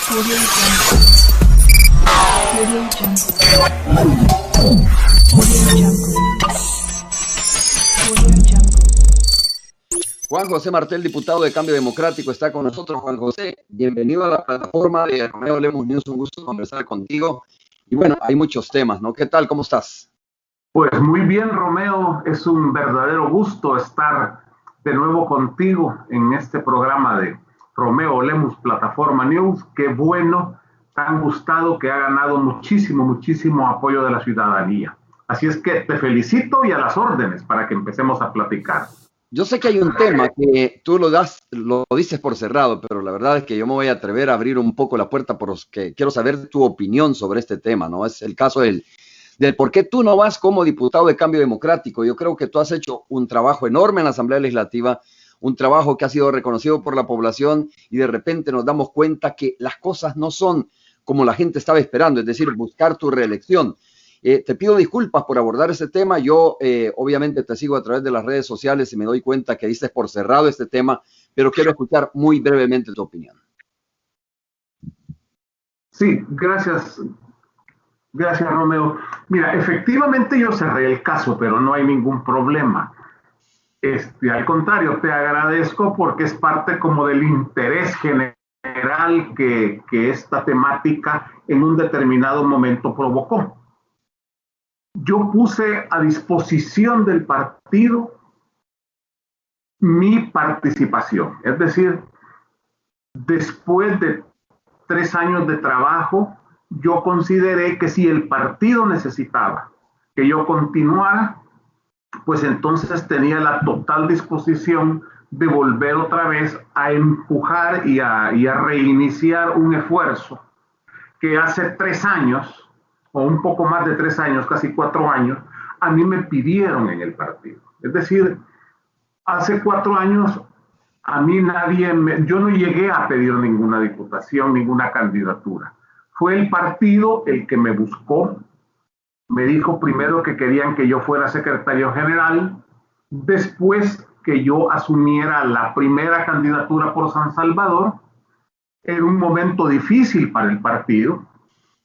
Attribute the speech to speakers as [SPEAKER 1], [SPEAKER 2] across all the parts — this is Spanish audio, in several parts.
[SPEAKER 1] Audio Jungle. Audio Jungle. Audio Jungle. Audio Jungle.
[SPEAKER 2] Juan José Martel, diputado de Cambio Democrático, está con nosotros. Juan José, bienvenido a la plataforma de Romeo Lemus News, un gusto conversar contigo. Y bueno, hay muchos temas, ¿no? ¿Qué tal? ¿Cómo estás?
[SPEAKER 3] Pues muy bien, Romeo, es un verdadero gusto estar de nuevo contigo en este programa de Romeo Lemus Plataforma News. Qué bueno, te han gustado, que ha ganado muchísimo apoyo de la ciudadanía. Así es que te felicito y a las órdenes para que empecemos a platicar.
[SPEAKER 2] Yo sé que hay un tema que tú lo dices por cerrado, pero la verdad es que yo me voy a atrever a abrir un poco la puerta porque quiero saber tu opinión sobre este tema, ¿no? Es el caso del por qué tú no vas como diputado de Cambio Democrático. Yo creo que tú has hecho un trabajo enorme en la Asamblea Legislativa, un trabajo que ha sido reconocido por la población y de repente nos damos cuenta que las cosas no son como la gente estaba esperando, es decir, buscar tu reelección. Te pido disculpas por abordar ese tema. Yo obviamente te sigo a través de las redes sociales y me doy cuenta que dices por cerrado este tema, pero quiero escuchar muy brevemente tu opinión.
[SPEAKER 3] Sí, gracias. Gracias, Romeo. Mira, efectivamente yo cerré el caso, pero no hay ningún problema. Al contrario, te agradezco porque es parte como del interés general que esta temática en un determinado momento provocó. Yo puse a disposición del partido mi participación, es decir, después de 3 años de trabajo, yo consideré que si el partido necesitaba que yo continuara, pues entonces tenía la total disposición de volver otra vez a empujar y a reiniciar un esfuerzo que hace 3 años, o un poco más de 3 años, casi 4 años, a mí me pidieron en el partido. Es decir, hace 4 años a mí yo no llegué a pedir ninguna diputación, ninguna candidatura. Fue el partido el que me buscó, me dijo primero que querían que yo fuera secretario general, después que yo asumiera la primera candidatura por San Salvador. Era un momento difícil para el partido.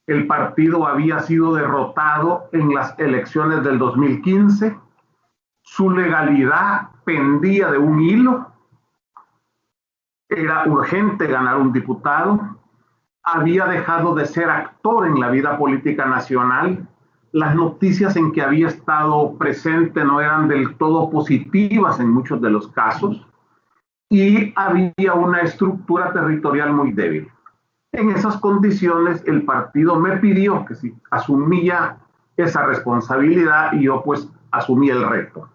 [SPEAKER 3] El partido había sido derrotado en las elecciones del 2015. Su legalidad pendía de un hilo. Era urgente ganar un diputado. Había dejado de ser actor en la vida política nacional. Las noticias en que había estado presente no eran del todo positivas en muchos de los casos y había una estructura territorial muy débil. En esas condiciones el partido me pidió que si asumía esa responsabilidad y yo pues asumí el reto.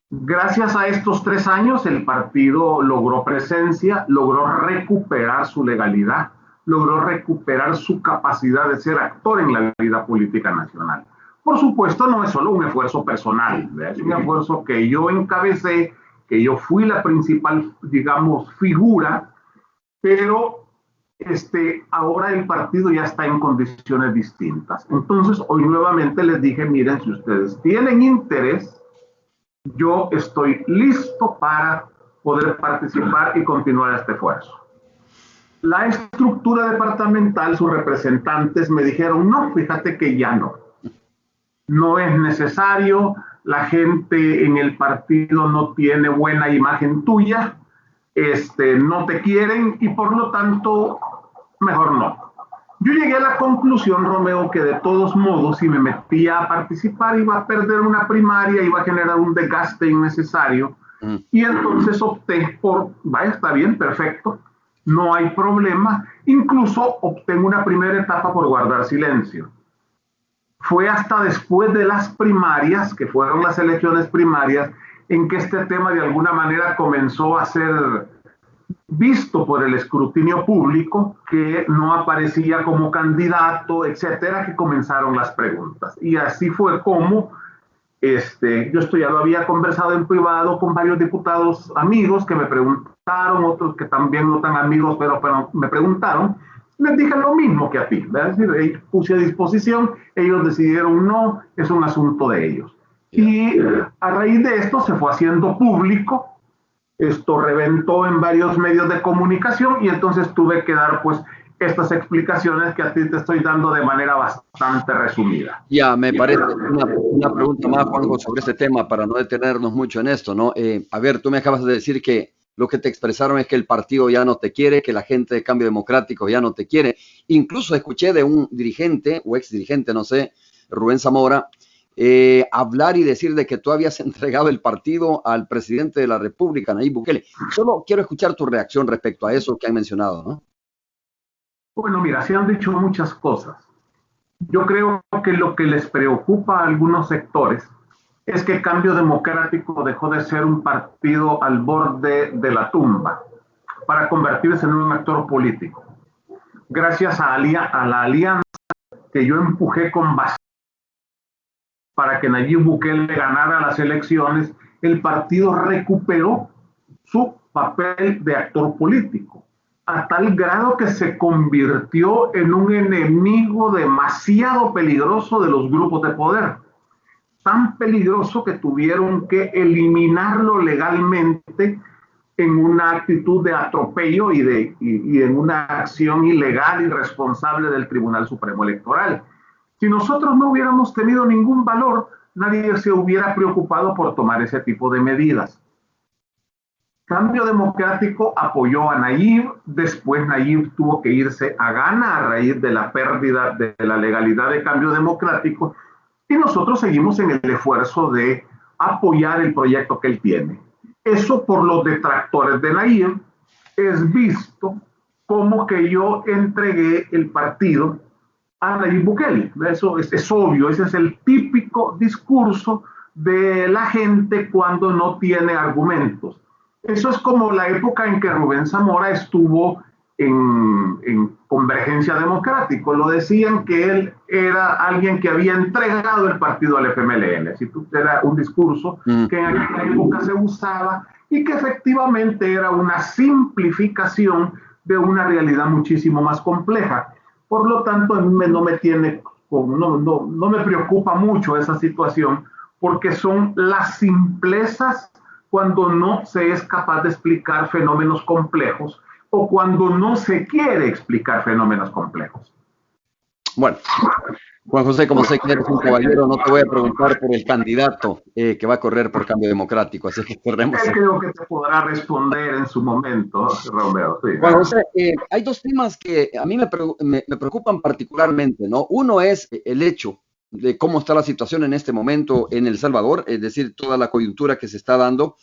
[SPEAKER 3] Gracias a estos 3 años el partido logró presencia, logró recuperar su legalidad, logró recuperar su capacidad de ser actor en la vida política nacional. Por supuesto, no es solo un esfuerzo personal, ¿verdad? Es un esfuerzo que yo encabecé, que yo fui la principal, digamos, figura, pero ahora el partido ya está en condiciones distintas. Entonces, hoy nuevamente les dije, miren, si ustedes tienen interés, yo estoy listo para poder participar y continuar este esfuerzo. La estructura departamental, sus representantes me dijeron, no, fíjate que ya no. No es necesario, la gente en el partido no tiene buena imagen tuya, no te quieren y por lo tanto, mejor no. Yo llegué a la conclusión, Romeo, que de todos modos, si me metía a participar, iba a perder una primaria, iba a generar un desgaste innecesario. Y entonces opté por, vaya, está bien, perfecto, no hay problema. Incluso opté en una primera etapa por guardar silencio. Fue hasta después de las primarias, que fueron las elecciones primarias, en que este tema de alguna manera comenzó a ser visto por el escrutinio público, que no aparecía como candidato, etcétera, que comenzaron las preguntas. Y así fue como esto ya lo había conversado en privado con varios diputados amigos que me preguntaron, otros que también no tan amigos, pero me preguntaron. Les dije lo mismo que a ti, es decir, puse a disposición, ellos decidieron no, es un asunto de ellos. Y a raíz de esto se fue haciendo público Esto reventó en varios medios de comunicación y entonces tuve que dar pues estas explicaciones que a ti te estoy dando de manera bastante resumida.
[SPEAKER 2] Ya, me parece una pregunta más, Juanjo, sobre este tema para no detenernos mucho en esto, ¿no? A ver, tú me acabas de decir que lo que te expresaron es que el partido ya no te quiere, que la gente de Cambio Democrático ya no te quiere. Incluso escuché de un dirigente o exdirigente, no sé, Rubén Zamora, hablar y decir de que tú habías entregado el partido al presidente de la República, Nayib Bukele. Solo quiero escuchar tu reacción respecto a eso que han mencionado, ¿no?
[SPEAKER 3] Bueno, mira, se han dicho muchas cosas. Yo creo que lo que les preocupa a algunos sectores es que Cambio Democrático dejó de ser un partido al borde de la tumba para convertirse en un actor político. Gracias a la alianza que yo empujé con base para que Nayib Bukele ganara las elecciones, el partido recuperó su papel de actor político, a tal grado que se convirtió en un enemigo demasiado peligroso de los grupos de poder. Tan peligroso que tuvieron que eliminarlo legalmente en una actitud de atropello y en una acción ilegal y irresponsable del Tribunal Supremo Electoral. Si nosotros no hubiéramos tenido ningún valor, nadie se hubiera preocupado por tomar ese tipo de medidas. Cambio Democrático apoyó a Nayib, después Nayib tuvo que irse a Ghana a raíz de la pérdida de la legalidad de Cambio Democrático y nosotros seguimos en el esfuerzo de apoyar el proyecto que él tiene. Eso por los detractores de Nayib es visto como que yo entregué el partido a Nayib Bukele. Eso es obvio, ese es el típico discurso de la gente cuando no tiene argumentos. Eso es como la época en que Rubén Zamora estuvo en Convergencia Democrático. Lo decían que él era alguien que había entregado el partido al FMLN. Era un discurso que en aquella época se usaba y que efectivamente era una simplificación de una realidad muchísimo más compleja. Por lo tanto, no me preocupa mucho esa situación porque son las simplezas cuando no se es capaz de explicar fenómenos complejos o cuando no se quiere explicar fenómenos complejos.
[SPEAKER 2] Bueno, Juan José, como sé que eres un caballero, no te voy a preguntar por el candidato que va a correr por Cambio Democrático, así que corremos.
[SPEAKER 3] Creo que te podrá responder en su momento, Romero. Sí.
[SPEAKER 2] Juan José, hay dos temas que a mí me preocupan particularmente, ¿no? Uno es el hecho de cómo está la situación en este momento en El Salvador, es decir, toda la coyuntura que se está dando.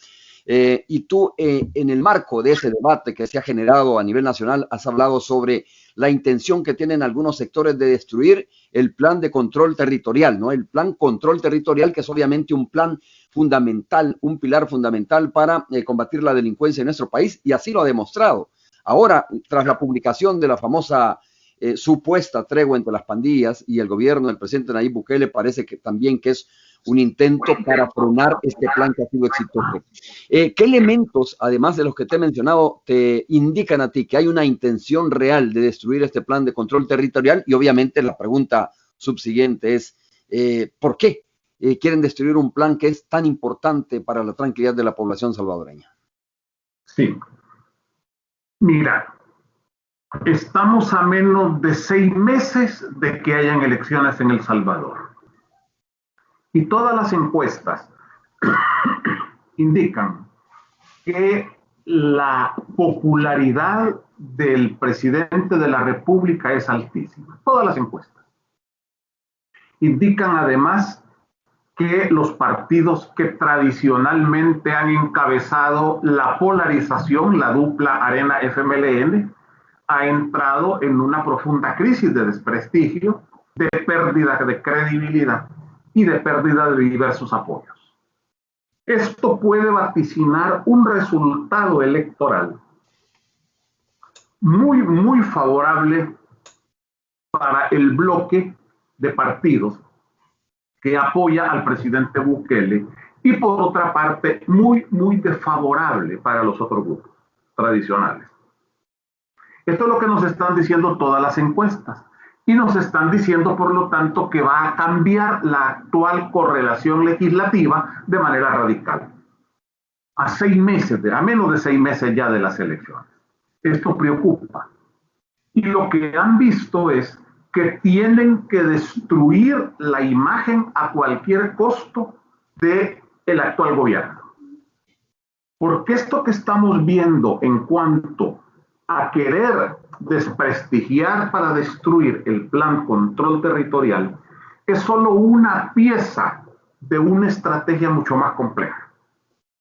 [SPEAKER 2] Y tú, en el marco de ese debate que se ha generado a nivel nacional, has hablado sobre la intención que tienen algunos sectores de destruir el plan de control territorial, ¿no? El plan control territorial, que es obviamente un plan fundamental, un pilar fundamental para combatir la delincuencia en nuestro país, y así lo ha demostrado. Ahora, tras la publicación de la famosa supuesta tregua entre las pandillas y el gobierno del presidente Nayib Bukele, parece que también que es un intento para frenar este plan que ha sido exitoso. ¿Qué elementos, además de los que te he mencionado, te indican a ti que hay una intención real de destruir este plan de control territorial? Y obviamente la pregunta subsiguiente es, ¿por qué quieren destruir un plan que es tan importante para la tranquilidad de la población salvadoreña?
[SPEAKER 3] Sí. Mira, estamos a menos de 6 meses de que hayan elecciones en El Salvador. Y todas las encuestas indican que la popularidad del presidente de la República es altísima. Todas las encuestas indican además que los partidos que tradicionalmente han encabezado la polarización, la dupla Arena-FMLN, ha entrado en una profunda crisis de desprestigio, de pérdida de credibilidad y de pérdida de diversos apoyos. Esto puede vaticinar un resultado electoral muy, muy favorable para el bloque de partidos que apoya al presidente Bukele y por otra parte muy, muy desfavorable para los otros grupos tradicionales. Esto es lo que nos están diciendo todas las encuestas. Y nos están diciendo, por lo tanto, que va a cambiar la actual correlación legislativa de manera radical. a menos de 6 meses ya de las elecciones. Esto preocupa. Y lo que han visto es que tienen que destruir la imagen a cualquier costo del actual gobierno. Porque esto que estamos viendo en cuanto a querer desprestigiar para destruir el plan control territorial es solo una pieza de una estrategia mucho más compleja,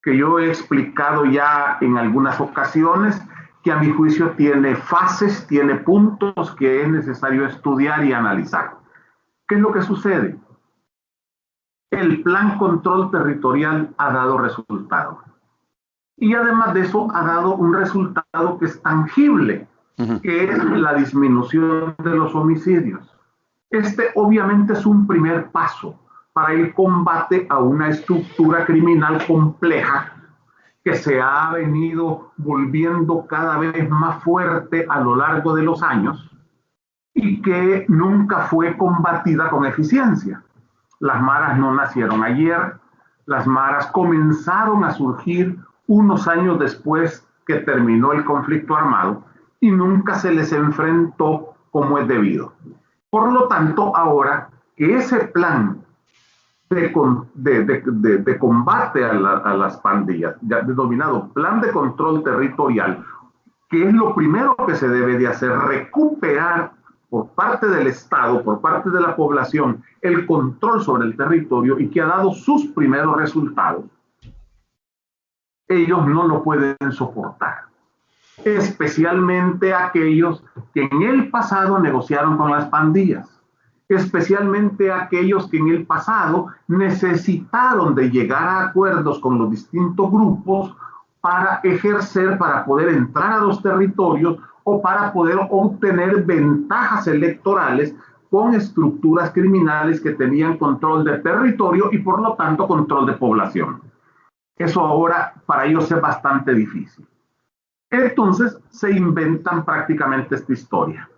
[SPEAKER 3] que yo he explicado ya en algunas ocasiones, que a mi juicio tiene fases, tiene puntos que es necesario estudiar y analizar. ¿Qué es lo que sucede? El plan control territorial ha dado resultados. Y además de eso ha dado un resultado que es tangible, que es la disminución de los homicidios. Este obviamente es un primer paso para el combate a una estructura criminal compleja que se ha venido volviendo cada vez más fuerte a lo largo de los años y que nunca fue combatida con eficiencia. Las maras no nacieron ayer, las maras comenzaron a surgir unos años después que terminó el conflicto armado y nunca se les enfrentó como es debido. Por lo tanto, ahora que ese plan de combate a las pandillas, ya denominado Plan de Control Territorial, que es lo primero que se debe de hacer, recuperar por parte del Estado, por parte de la población, el control sobre el territorio y que ha dado sus primeros resultados, ellos no lo pueden soportar. Especialmente aquellos que en el pasado negociaron con las pandillas. Especialmente aquellos que en el pasado necesitaron de llegar a acuerdos con los distintos grupos para ejercer, para poder entrar a los territorios o para poder obtener ventajas electorales con estructuras criminales que tenían control de territorio y por lo tanto control de población. Eso ahora para ellos es bastante difícil. Entonces se inventan prácticamente esta historia.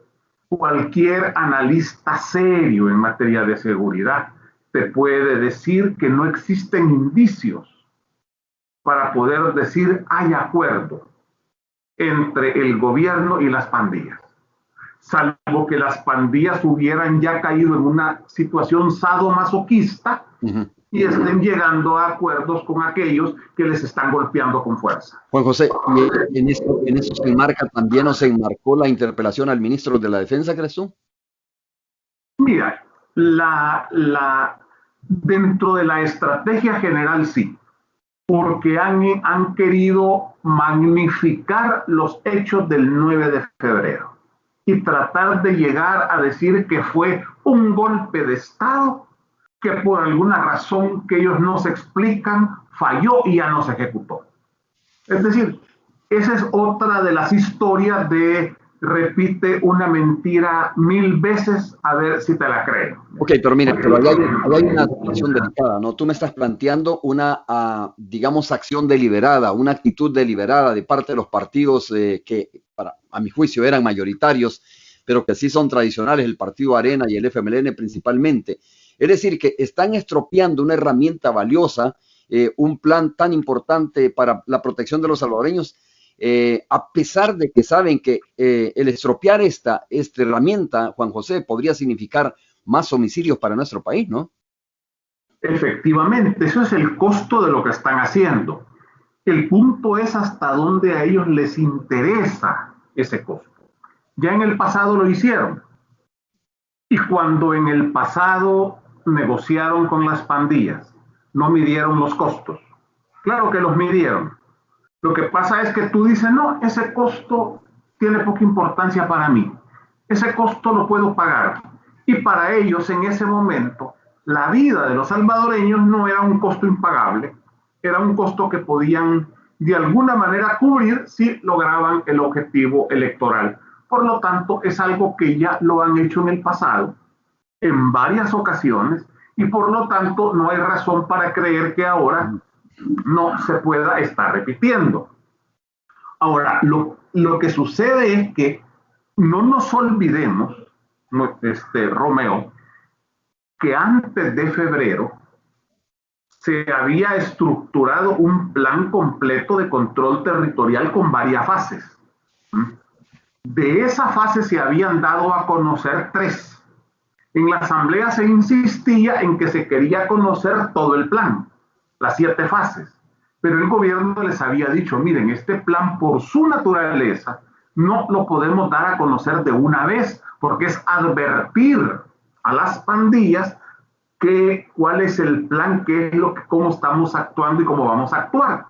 [SPEAKER 3] Cualquier analista serio en materia de seguridad te puede decir que no existen indicios para poder decir hay acuerdo entre el gobierno y las pandillas, salvo que las pandillas hubieran ya caído en una situación sadomasoquista y estén llegando a acuerdos con aquellos que les están golpeando con fuerza.
[SPEAKER 2] Juan José, ¿y en eso se enmarca también o se enmarcó la interpelación al ministro de la Defensa, crees tú?
[SPEAKER 3] Mira, dentro de la estrategia general sí, porque han querido magnificar los hechos del 9 de febrero y tratar de llegar a decir que fue un golpe de Estado que por alguna razón que ellos no se explican falló y ya no se ejecutó. Es decir, esa es otra de las historias de repite una mentira 1000 veces a ver si te la creen.
[SPEAKER 2] Ok, pero mire, pero hay una situación delicada, ¿no? Tú me estás planteando una, digamos, acción deliberada, una actitud deliberada de parte de los partidos que, a mi juicio, eran mayoritarios, pero que sí son tradicionales, el Partido Arena y el FMLN principalmente. Es decir, que están estropeando una herramienta valiosa, un plan tan importante para la protección de los salvadoreños, a pesar de que saben que el estropear esta herramienta, Juan José, podría significar más homicidios para nuestro país, ¿no?
[SPEAKER 3] Efectivamente, eso es el costo de lo que están haciendo. El punto es hasta dónde a ellos les interesa ese costo. Ya en el pasado lo hicieron. Y cuando en el pasado negociaron con las pandillas, no midieron los costos. Claro que los midieron. Lo que pasa es que tú dices, no, ese costo tiene poca importancia para mí. Ese costo lo puedo pagar. Y para ellos en ese momento, la vida de los salvadoreños no era un costo impagable, era un costo que podían de alguna manera cubrir si lograban el objetivo electoral. Por lo tanto, es algo que ya lo han hecho en el pasado, en varias ocasiones, y por lo tanto no hay razón para creer que ahora no se pueda estar repitiendo. Ahora, lo que sucede es que no nos olvidemos, Romeo, que antes de febrero se había estructurado un plan completo de control territorial con varias fases. De esa fase se habían dado a conocer 3. En la asamblea se insistía en que se quería conocer todo el plan, las 7 fases. Pero el gobierno les había dicho, miren, este plan por su naturaleza no lo podemos dar a conocer de una vez, porque es advertir a las pandillas cuál es el plan, cómo estamos actuando y cómo vamos a actuar.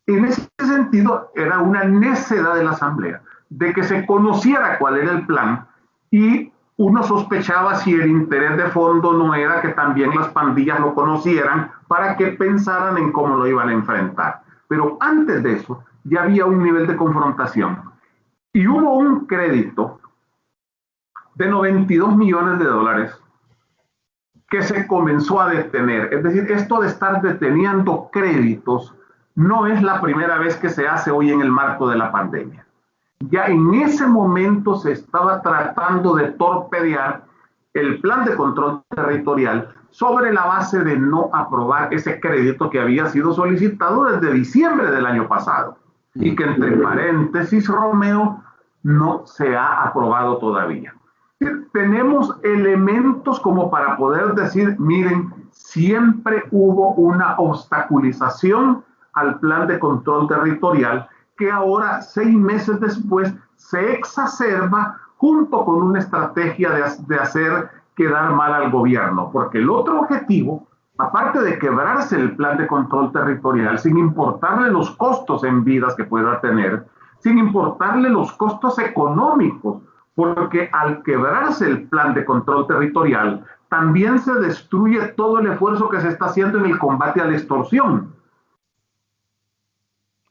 [SPEAKER 3] En ese sentido, era una necedad de la asamblea de que se conociera cuál era el plan, y uno sospechaba si el interés de fondo no era que también las pandillas lo conocieran para que pensaran en cómo lo iban a enfrentar. Pero antes de eso ya había un nivel de confrontación y hubo un crédito de $92 millones que se comenzó a detener. Es decir, esto de estar deteniendo créditos no es la primera vez que se hace hoy en el marco de la pandemia. Ya en ese momento se estaba tratando de torpedear el plan de control territorial sobre la base de no aprobar ese crédito que había sido solicitado desde diciembre del año pasado y que, entre paréntesis, Romeo, no se ha aprobado todavía. Tenemos elementos como para poder decir, miren, siempre hubo una obstaculización al plan de control territorial que ahora, 6 meses después, se exacerba junto con una estrategia de hacer quedar mal al gobierno. Porque el otro objetivo, aparte de quebrarse el plan de control territorial, sin importarle los costos en vidas que pueda tener, sin importarle los costos económicos, porque al quebrarse el plan de control territorial, también se destruye todo el esfuerzo que se está haciendo en el combate a la extorsión.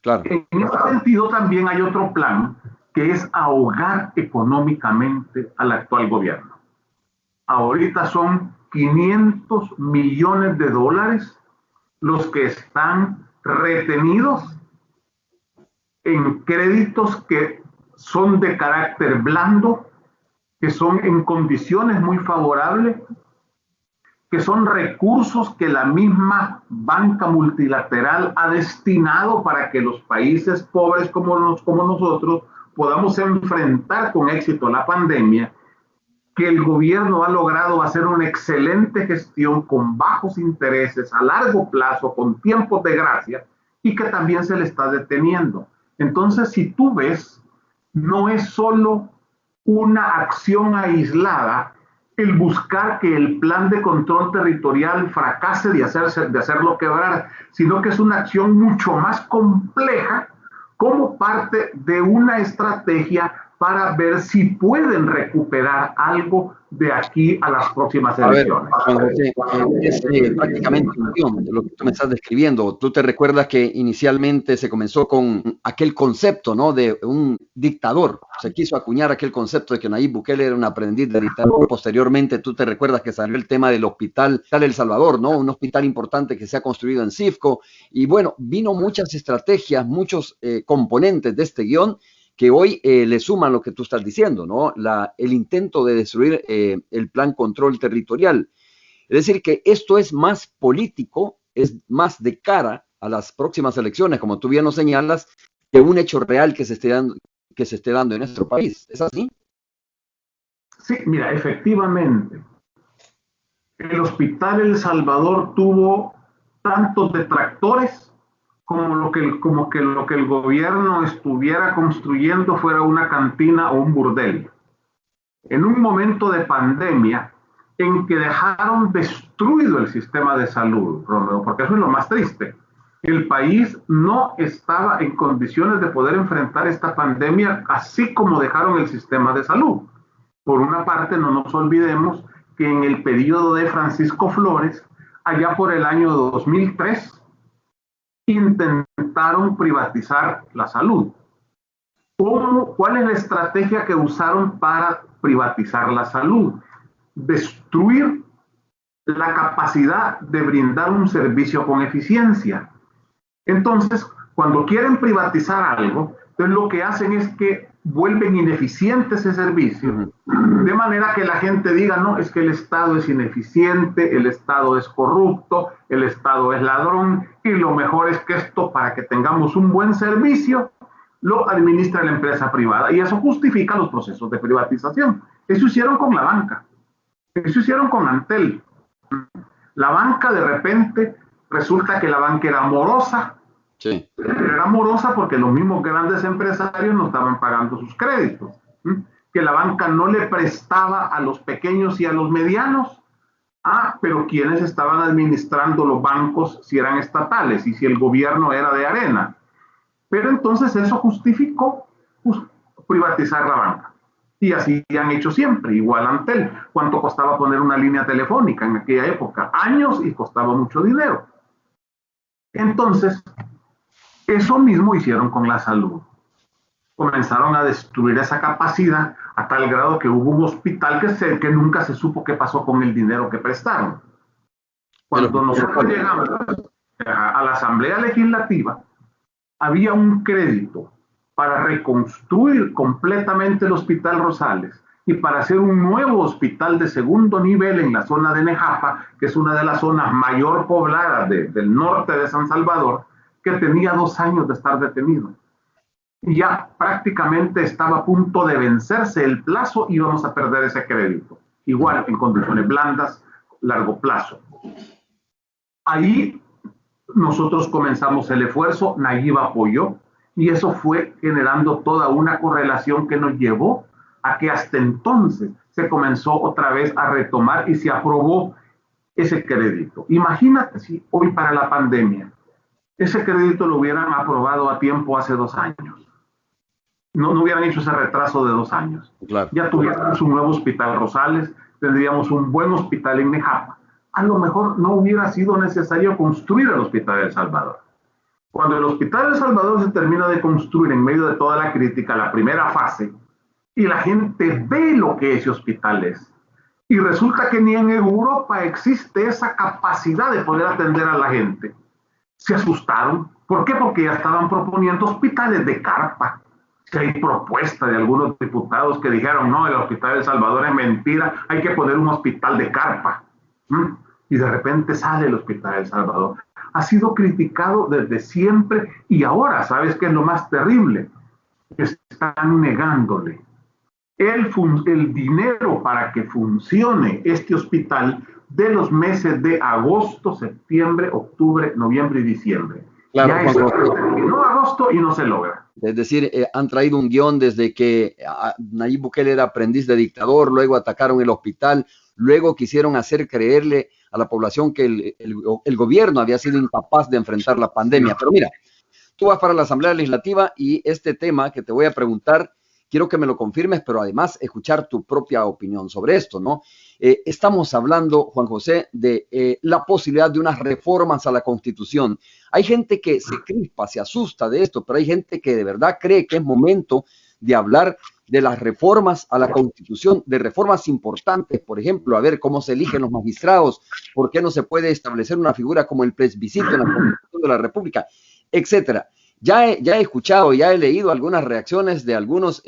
[SPEAKER 2] Claro.
[SPEAKER 3] En ese sentido también hay otro plan que es ahogar económicamente al actual gobierno. Ahorita son $500 millones los que están retenidos en créditos que son de carácter blando, que son en condiciones muy favorables, que son recursos que la misma banca multilateral ha destinado para que los países pobres como nosotros podamos enfrentar con éxito la pandemia, que el gobierno ha logrado hacer una excelente gestión con bajos intereses a largo plazo, con tiempos de gracia, y que también se le está deteniendo. Entonces, si tú ves, no es solo una acción aislada el buscar que el plan de control territorial fracase de hacerlo quebrar, sino que es una acción mucho más compleja como parte de una estrategia para ver si pueden recuperar algo de aquí a las próximas elecciones.
[SPEAKER 2] A ver, Juan José, es prácticamente un guión de lo que tú me estás describiendo. Tú te recuerdas que inicialmente se comenzó con aquel concepto, ¿no?, de un dictador. Se quiso acuñar aquel concepto de que Nayib Bukele era un aprendiz de dictador. Posteriormente, tú te recuerdas que salió el tema del hospital El Salvador, ¿no?, un hospital importante que se ha construido en Cifco. Y bueno, vino muchas estrategias, muchos componentes de este guión que hoy le suman lo que tú estás diciendo, ¿no? El intento de destruir el plan control territorial. Es decir, que esto es más político, es más de cara a las próximas elecciones, como tú bien lo señalas, que un hecho real que se esté dando en nuestro país. ¿Es así?
[SPEAKER 3] Sí, mira, efectivamente. El Hospital El Salvador tuvo tantos detractores como que lo que el gobierno estuviera construyendo fuera una cantina o un burdel. En un momento de pandemia en que dejaron destruido el sistema de salud, Romeo, porque eso es lo más triste. El país no estaba en condiciones de poder enfrentar esta pandemia así como dejaron el sistema de salud. Por una parte, no nos olvidemos que en el periodo de Francisco Flores, allá por el año 2003, intentaron privatizar la salud. ¿Cuál es la estrategia que usaron para privatizar la salud? Destruir la capacidad de brindar un servicio con eficiencia. Entonces, cuando quieren privatizar algo, entonces lo que hacen es que vuelven ineficiente ese servicio, de manera que la gente diga, no, es que el Estado es ineficiente, el Estado es corrupto, el Estado es ladrón, y lo mejor es que esto, para que tengamos un buen servicio, lo administra la empresa privada, y eso justifica los procesos de privatización. Eso hicieron con la banca, eso hicieron con Antel. La banca, de repente, resulta que la banca era morosa.
[SPEAKER 2] Sí.
[SPEAKER 3] Era morosa porque los mismos grandes empresarios no estaban pagando sus créditos. Que la banca no le prestaba a los pequeños y a los medianos. Pero quienes estaban administrando los bancos si eran estatales y si el gobierno era de arena. Pero entonces eso justificó privatizar la banca. Y así han hecho siempre, igual Antel. ¿Cuánto costaba poner una línea telefónica en aquella época? Años, y costaba mucho dinero. Entonces, eso mismo hicieron con la salud. Comenzaron a destruir esa capacidad a tal grado que hubo un hospital que nunca se supo qué pasó con el dinero que prestaron. Cuando nosotros llegamos a la Asamblea Legislativa, había un crédito para reconstruir completamente el Hospital Rosales y para hacer un nuevo hospital de segundo nivel en la zona de Nejapa, que es una de las zonas mayor pobladas del norte de San Salvador, que tenía 2 años de estar detenido. Y ya prácticamente estaba a punto de vencerse el plazo y íbamos a perder ese crédito. Igual, en condiciones blandas, largo plazo. Ahí nosotros comenzamos el esfuerzo, Nayib apoyó, y eso fue generando toda una correlación que nos llevó a que hasta entonces se comenzó otra vez a retomar y se aprobó ese crédito. Imagínate si hoy para la pandemia ese crédito lo hubieran aprobado a tiempo hace 2 años. No hubieran hecho ese retraso de 2 años.
[SPEAKER 2] Claro.
[SPEAKER 3] Ya tuviéramos un nuevo Hospital Rosales, tendríamos un buen hospital en Nejapa. A lo mejor no hubiera sido necesario construir el Hospital de El Salvador. Cuando el Hospital de El Salvador se termina de construir en medio de toda la crítica, la primera fase, y la gente ve lo que ese hospital es, y resulta que ni en Europa existe esa capacidad de poder atender a la gente, se asustaron. ¿Por qué? Porque ya estaban proponiendo hospitales de carpa. Si hay propuesta de algunos diputados que dijeron, no, el Hospital de El Salvador es mentira, hay que poner un hospital de carpa. Y de repente sale el Hospital de El Salvador. Ha sido criticado desde siempre, y ahora, ¿sabes qué es lo más terrible? Están negándole el dinero para que funcione este hospital de los meses de agosto, septiembre, octubre, noviembre y diciembre.
[SPEAKER 2] Claro,
[SPEAKER 3] ya terminó agosto y no se logra.
[SPEAKER 2] Es decir, han traído un guión desde que Nayib Bukele era aprendiz de dictador, luego atacaron el hospital, luego quisieron hacer creerle a la población que el gobierno había sido incapaz de enfrentar la pandemia. Pero mira, tú vas para la Asamblea Legislativa y este tema que te voy a preguntar, quiero que me lo confirmes, pero además escuchar tu propia opinión sobre esto, ¿no? Estamos hablando, Juan José, de la posibilidad de unas reformas a la Constitución. Hay gente que se crispa, se asusta de esto, pero hay gente que de verdad cree que es momento de hablar de las reformas a la Constitución, de reformas importantes, por ejemplo, a ver cómo se eligen los magistrados, por qué no se puede establecer una figura como el plebiscito en la Constitución de la República, etcétera. Ya he escuchado, ya he leído algunas reacciones de algunos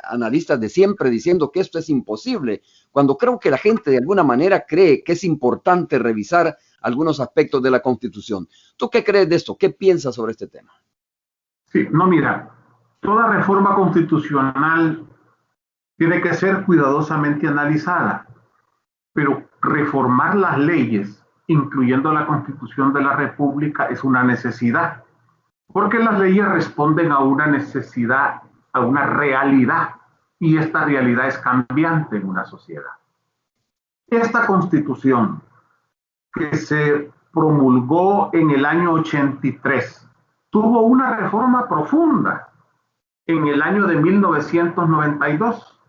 [SPEAKER 2] analistas de siempre diciendo que esto es imposible, cuando creo que la gente de alguna manera cree que es importante revisar algunos aspectos de la Constitución. ¿Tú qué crees de esto? ¿Qué piensas sobre este tema?
[SPEAKER 3] Sí, no, mira, toda reforma constitucional tiene que ser cuidadosamente analizada, pero reformar las leyes, incluyendo la Constitución de la República, es una necesidad. Porque las leyes responden a una necesidad, a una realidad, y esta realidad es cambiante en una sociedad. Esta Constitución, que se promulgó en el año 83, tuvo una reforma profunda en el año de 1992.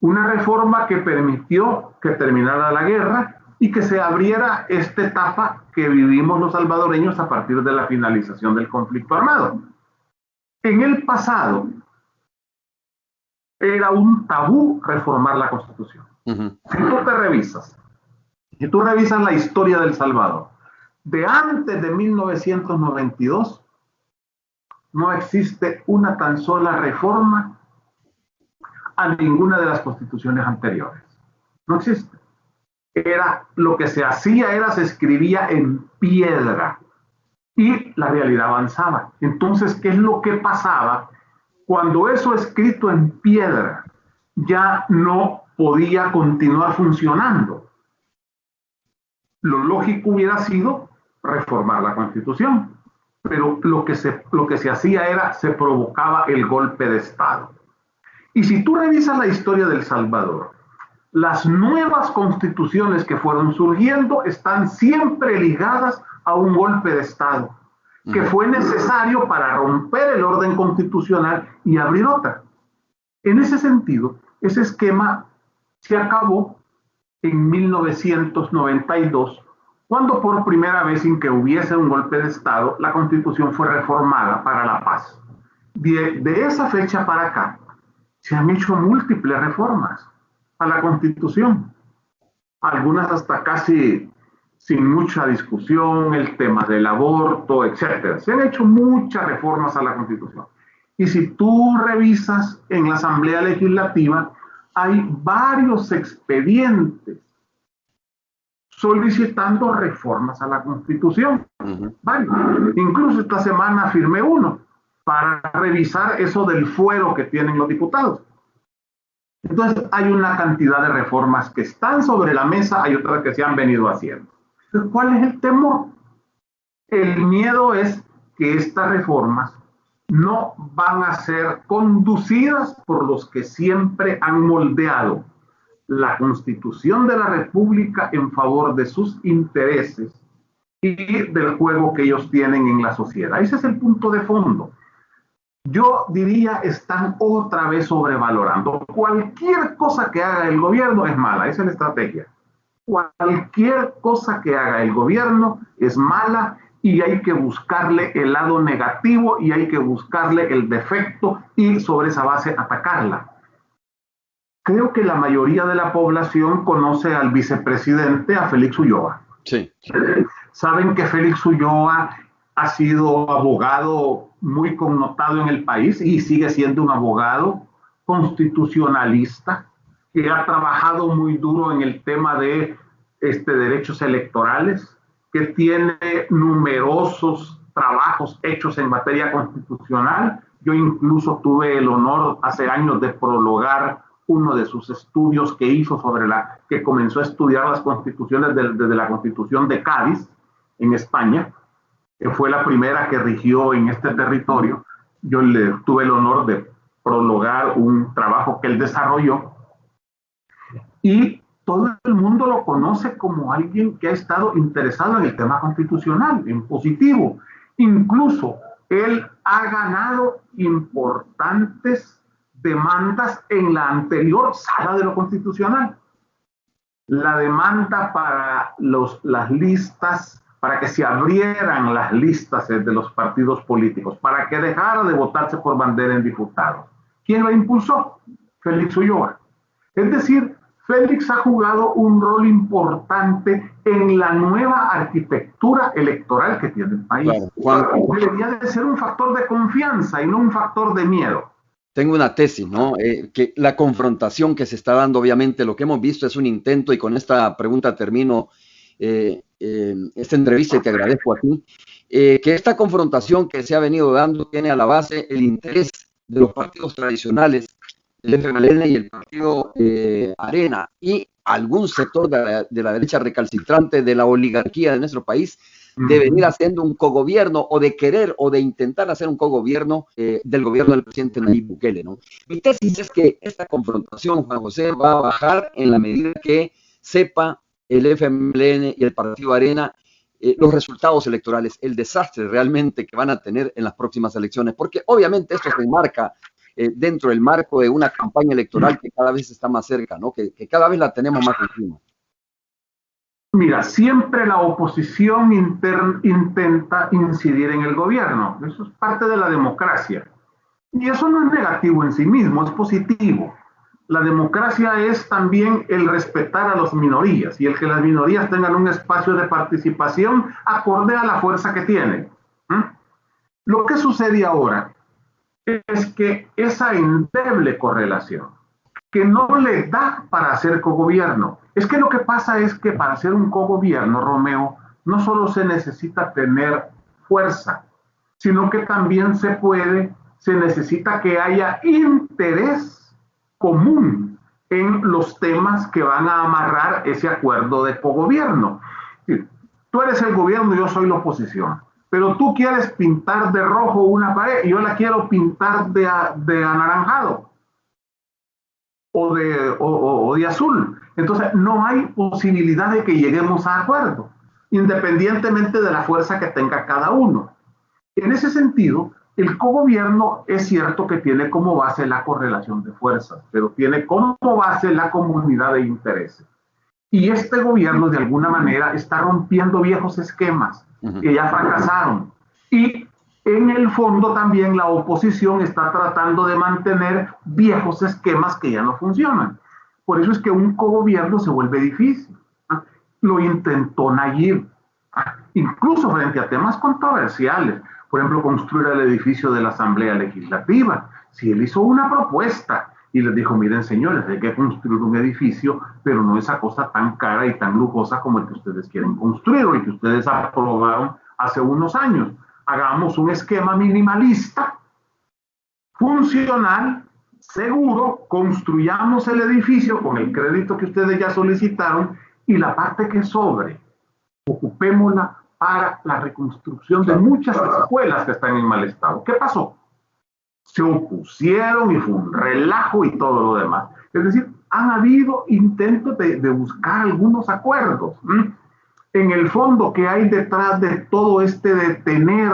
[SPEAKER 3] Una reforma que permitió que terminara la guerra y que se abriera esta etapa que vivimos los salvadoreños a partir de la finalización del conflicto armado. En el pasado era un tabú reformar la Constitución. Si tú revisas la historia del Salvador, de antes de 1992, no existe una tan sola reforma a ninguna de las constituciones anteriores. No existe. Lo que se hacía se escribía en piedra y la realidad avanzaba. Entonces, ¿qué es lo que pasaba? Cuando eso escrito en piedra ya no podía continuar funcionando, lo lógico hubiera sido reformar la Constitución, pero lo que se hacía se provocaba el golpe de Estado. Y si tú revisas la historia de El Salvador, las nuevas constituciones que fueron surgiendo están siempre ligadas a un golpe de Estado, que fue necesario para romper el orden constitucional y abrir otra. En ese sentido, ese esquema se acabó en 1992, cuando por primera vez, sin que hubiese un golpe de Estado, la Constitución fue reformada para la paz. De esa fecha para acá, se han hecho múltiples reformas a la Constitución, algunas hasta casi sin mucha discusión, el tema del aborto, etc. Se han hecho muchas reformas a la Constitución. Y si tú revisas en la Asamblea Legislativa, hay varios expedientes solicitando reformas a la Constitución. Varios. Incluso esta semana firmé uno para revisar eso del fuero que tienen los diputados. Entonces hay una cantidad de reformas que están sobre la mesa, hay otras que se han venido haciendo. Entonces, ¿cuál es el temor? El miedo es que estas reformas no van a ser conducidas por los que siempre han moldeado la Constitución de la República en favor de sus intereses y del juego que ellos tienen en la sociedad. Ese es el punto de fondo. Yo diría, están otra vez sobrevalorando. Cualquier cosa que haga el gobierno es mala, esa es la estrategia. Cualquier cosa que haga el gobierno es mala y hay que buscarle el lado negativo y hay que buscarle el defecto y sobre esa base atacarla. Creo que la mayoría de la población conoce al vicepresidente, a Félix Ulloa.
[SPEAKER 2] Sí.
[SPEAKER 3] Saben que Félix Ulloa ha sido abogado muy connotado en el país y sigue siendo un abogado constitucionalista que ha trabajado muy duro en el tema de derechos electorales, que tiene numerosos trabajos hechos en materia constitucional. Yo incluso tuve el honor hace años de prologar uno de sus estudios que hizo que comenzó a estudiar las constituciones desde la Constitución de Cádiz, en España, que fue la primera que rigió en este territorio. Yo tuve el honor de prologar un trabajo que él desarrolló y todo el mundo lo conoce como alguien que ha estado interesado en el tema constitucional, en positivo. Incluso él ha ganado importantes demandas en la anterior sala de lo constitucional. La demanda para las listas, para que se abrieran las listas de los partidos políticos, para que dejara de votarse por bandera en diputados. ¿Quién la impulsó? Félix Ulloa. Es decir, Félix ha jugado un rol importante en la nueva arquitectura electoral que tiene el país.
[SPEAKER 2] Claro,
[SPEAKER 3] debería de ser un factor de confianza y no un factor de miedo.
[SPEAKER 2] Tengo una tesis, ¿no? Que la confrontación que se está dando, obviamente, lo que hemos visto es un intento, y con esta pregunta termino esta entrevista y te agradezco a ti, que esta confrontación que se ha venido dando tiene a la base el interés de los partidos tradicionales, el FMLN y el partido Arena, y algún sector de la derecha recalcitrante de la oligarquía de nuestro país, de venir haciendo un cogobierno o de querer o de intentar hacer un cogobierno del gobierno del presidente Nayib Bukele, ¿no? Mi tesis es que esta confrontación, Juan José, va a bajar en la medida que sepa el FMLN y el partido Arena los resultados electorales, el desastre realmente que van a tener en las próximas elecciones, porque obviamente esto se enmarca dentro del marco de una campaña electoral que cada vez está más cerca, ¿no? Que cada vez la tenemos más encima.
[SPEAKER 3] Mira, siempre la oposición intenta incidir en el gobierno. Eso es parte de la democracia. Y eso no es negativo en sí mismo, es positivo. La democracia es también el respetar a las minorías y el que las minorías tengan un espacio de participación acorde a la fuerza que tienen. Lo que sucede ahora es que esa endeble correlación que no le da para hacer cogobierno, es que lo que pasa es que para hacer un cogobierno, Romeo, no solo se necesita tener fuerza, sino que también se necesita que haya interés común en los temas que van a amarrar ese acuerdo de cogobierno. Tú eres el gobierno y yo soy la oposición, pero tú quieres pintar de rojo una pared y yo la quiero pintar de anaranjado o de azul. Entonces no hay posibilidad de que lleguemos a acuerdo, independientemente de la fuerza que tenga cada uno. En ese sentido, el cogobierno es cierto que tiene como base la correlación de fuerzas, pero tiene como base la comunidad de intereses. Y este gobierno, de alguna manera, está rompiendo viejos esquemas que ya fracasaron. Y en el fondo también la oposición está tratando de mantener viejos esquemas que ya no funcionan. Por eso es que un cogobierno se vuelve difícil. Lo intentó Nayib, incluso frente a temas controversiales. Por ejemplo, construir el edificio de la Asamblea Legislativa. Si él hizo una propuesta y les dijo, miren señores, hay que construir un edificio, pero no esa cosa tan cara y tan lujosa como el que ustedes quieren construir o el que ustedes aprobaron hace unos años. Hagamos un esquema minimalista, funcional, seguro, construyamos el edificio con el crédito que ustedes ya solicitaron y la parte que sobre, ocupémosla para la reconstrucción de muchas escuelas que están en mal estado. ¿Qué pasó? Se opusieron y fue un relajo y todo lo demás. Es decir, han habido intentos de buscar algunos acuerdos. En el fondo, ¿qué hay detrás de todo este de tener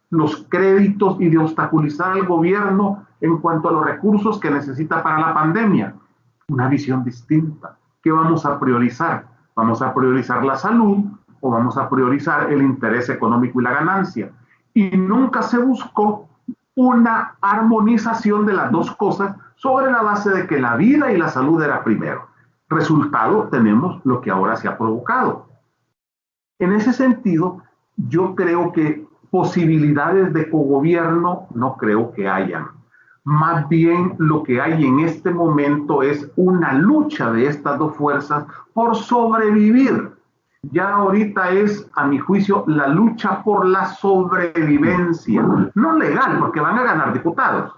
[SPEAKER 3] los créditos y de obstaculizar al gobierno en cuanto a los recursos que necesita para la pandemia? Una visión distinta. ¿Qué vamos a priorizar? ¿Vamos a priorizar la salud o vamos a priorizar el interés económico y la ganancia? Y nunca se buscó una armonización de las dos cosas sobre la base de que la vida y la salud era primero. Resultado, tenemos lo que ahora se ha provocado. En ese sentido, yo creo que posibilidades de cogobierno no creo que hayan. Más bien lo que hay en este momento es una lucha de estas dos fuerzas por sobrevivir. Ya ahorita es, a mi juicio, la lucha por la sobrevivencia. No legal, porque van a ganar diputados.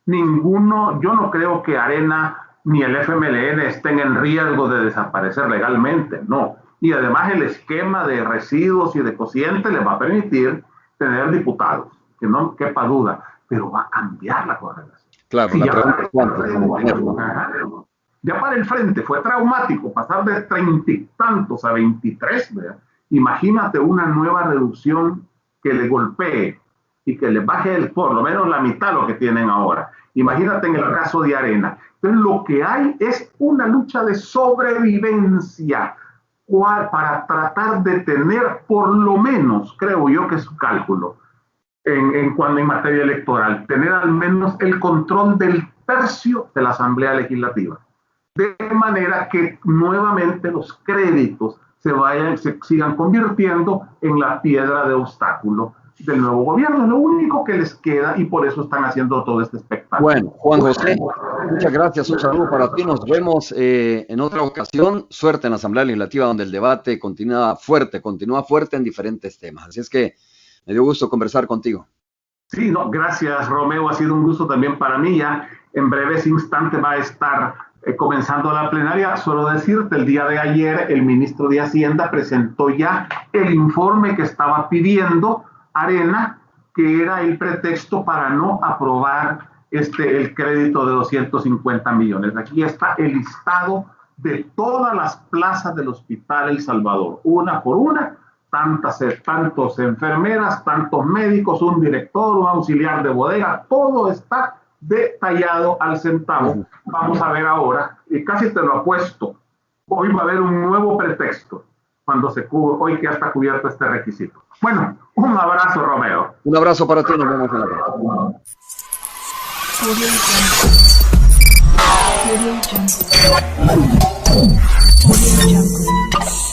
[SPEAKER 3] Ninguno, yo no creo que Arena ni el FMLN estén en riesgo de desaparecer legalmente, no. Y además el esquema de residuos y de cociente les va a permitir tener diputados, que no quepa duda, pero va a cambiar la correlación.
[SPEAKER 2] Claro, la pregunta es cuánto.
[SPEAKER 3] Ya para el frente fue traumático pasar de 30 y tantos a 23, ¿verdad? Imagínate una nueva reducción que le golpee y que le baje por lo menos la mitad lo que tienen ahora. Imagínate en el caso de Arena. Entonces lo que hay es una lucha de sobrevivencia para tratar de tener por lo menos, creo yo que es su cálculo, en materia electoral, tener al menos el control del tercio de la Asamblea Legislativa. De manera que nuevamente los créditos se sigan convirtiendo en la piedra de obstáculo del nuevo gobierno. Es lo único que les queda y por eso están haciendo todo este espectáculo.
[SPEAKER 2] Bueno, Juan José, muchas gracias. Un saludo para ti. Nos vemos en otra ocasión. Suerte en la Asamblea Legislativa, donde el debate continúa fuerte en diferentes temas. Así es que me dio gusto conversar contigo.
[SPEAKER 3] Sí, no, gracias, Romeo. Ha sido un gusto también para mí. Ya en breves instantes va a estar comenzando la plenaria. Solo decirte, el día de ayer el ministro de Hacienda presentó ya el informe que estaba pidiendo Arena, que era el pretexto para no aprobar el crédito de 250 millones. Aquí está el listado de todas las plazas del Hospital El Salvador, una por una, tantos enfermeras, tantos médicos, un director, un auxiliar de bodega, todo está detallado al centavo. Vamos a ver ahora, y casi te lo apuesto, hoy va a haber un nuevo pretexto hoy que ya está cubierto este requisito. Bueno, un abrazo, Romeo.
[SPEAKER 2] Un abrazo para ti, nos vemos en la próxima.
[SPEAKER 1] Audio Jungle. Audio Jungle.